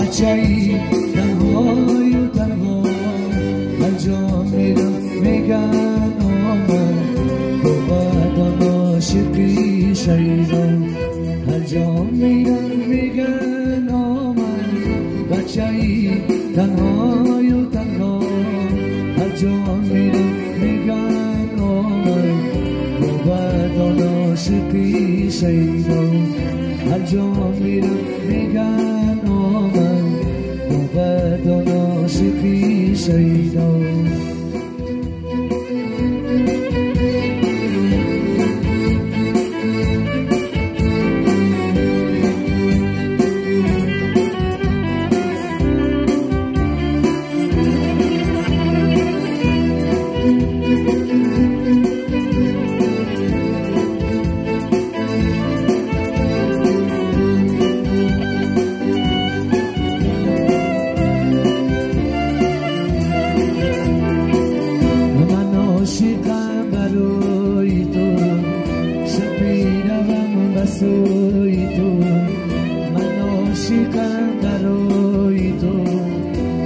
بچه‌ای تنهای و تنها هر جا میرم میگن آمد بابا عاشقی شیدا هر جا میرم میگن آمد بچه‌ای تنهای و تنها هر جا میرم میگن آمد بابا عاشقی شیدا هر جا میرم میگن آمد بابا عاشقی شیدا من عاشقم برای تو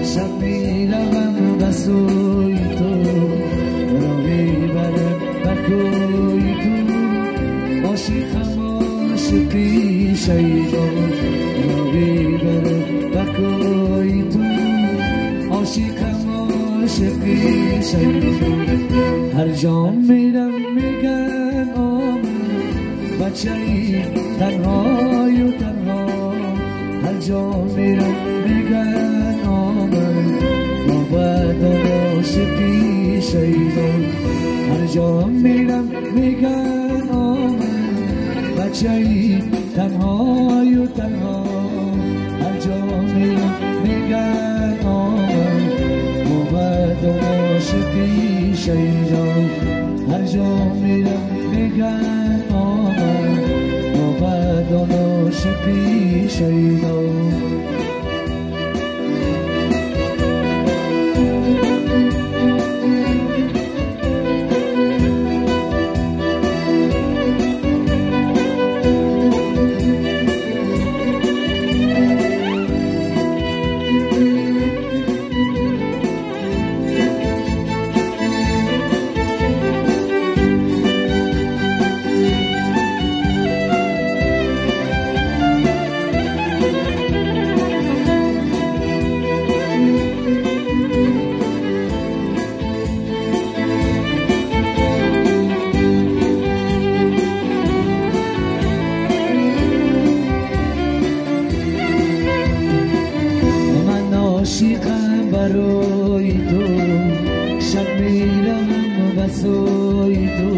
شب میروم بسوی تو را میبرم بکوی تو عاشقم عاشقی شیدا را میبرم بکوی تو عاشقم عاشقی شیدا هر جا میرم میگن آمد بچه‌ای تنهای و تنها هر جا میرم میگن آمد بابا عاشقی شیدا هر جا میرم میگن آمد بچه‌ای تنهای و تنها هر جا میرم میگن آمد بابا عاشقی شیدا هر جا میرم میگن آمد بابا عاشقی شیدا عاشقم برای تو شب میرم بسوی تو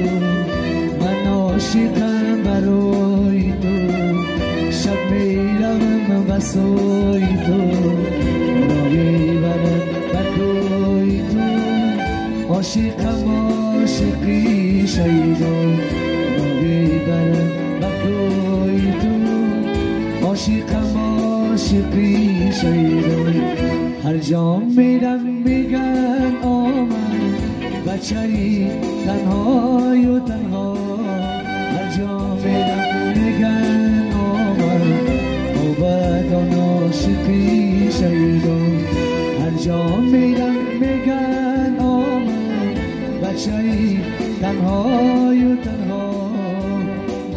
من عاشقم برای تو شب میرم بسوی تو را میبرم بکوی تو عاشقم عاشقی شیدا را میبرم بکوی تو عاشقم عاشقی شیدا هر جا میرم میگن آمد بچه‌ای تنهای و تنها هر جا میرم میگن آمد بابا عاشقی شیدا هر جا میرم میگن آمد بچه‌ای تنهای و تنها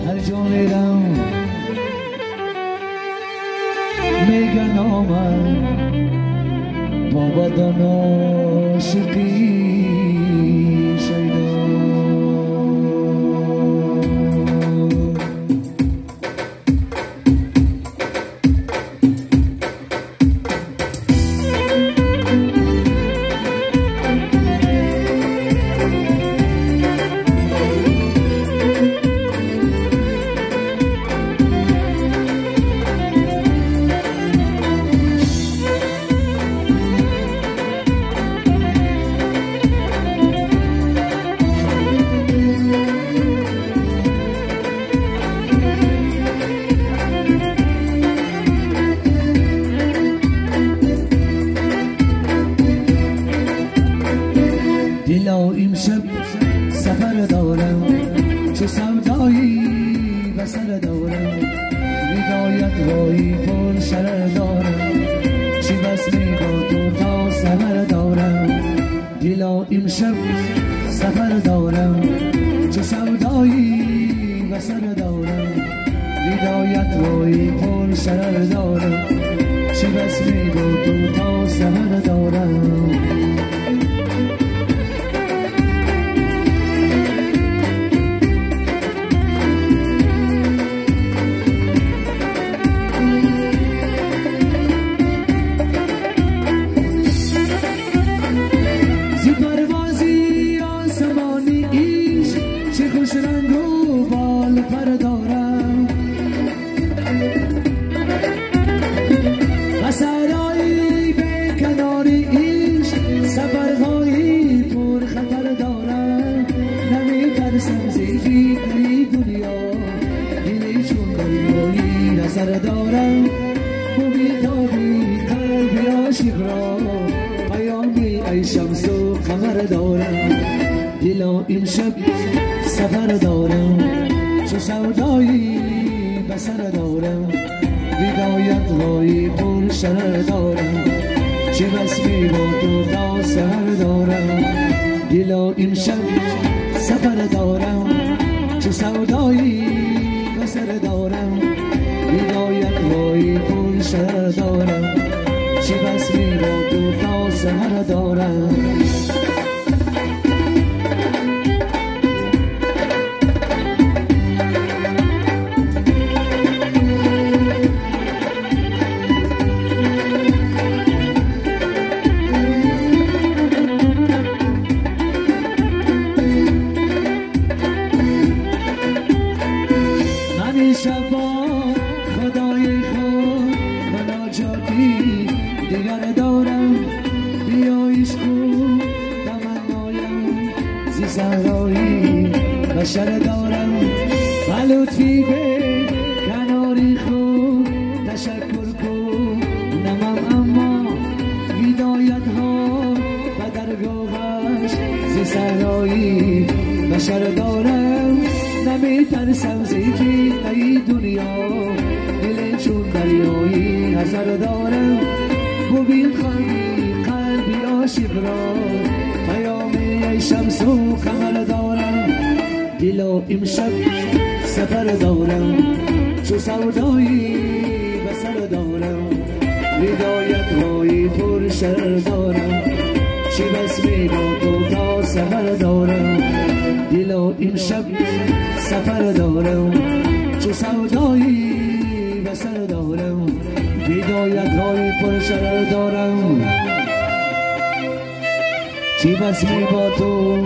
هر جا میرم میگن آمد بابا عاشقی شیدا امشب سفر دارم، چه سودایی و سر دارم، هدایت رای پر شرر دارم، چه بس می با تو تا سهر دارم. دارم امیدواری قلبی عاشق را، پیامی ای شمس و قمر دارم، دلا امشب سفر دارم، چو سودایی بسر دارم، هدایت های پر شرر دارم، چه بس می با تو تا سهر دارم. دلا امشب سفر دارم، چو سودایی بسر دارم، هدایت های پر شرر دارم، چه بس می با تو تا سهر دارم. همیشه با خدای خود مناجاتی دیگر دارم، بیا عشق و تمنایم زی صحرایی بشر دارم، و لطفی به کناری خود تشکر کن نمم، اما هدایت ها و درگاهش زی صحرایی بشر دارم، نمی ترسم زیفی ای دنیا، دل چون دریایی نظر دارم، ببین خواهی قلبی عاشق را، پیامی ای شمس و قمر دارم، دلا امشب سفر دارم، چو سودایی بسر دارم، هدایت های پر شرر دارم، چه بس می با تو تا سهر دارم. دلا امشب سفر دارم، چو سودایی بسر دارم، هدایت های پر شرر دارم، چه بس می با تو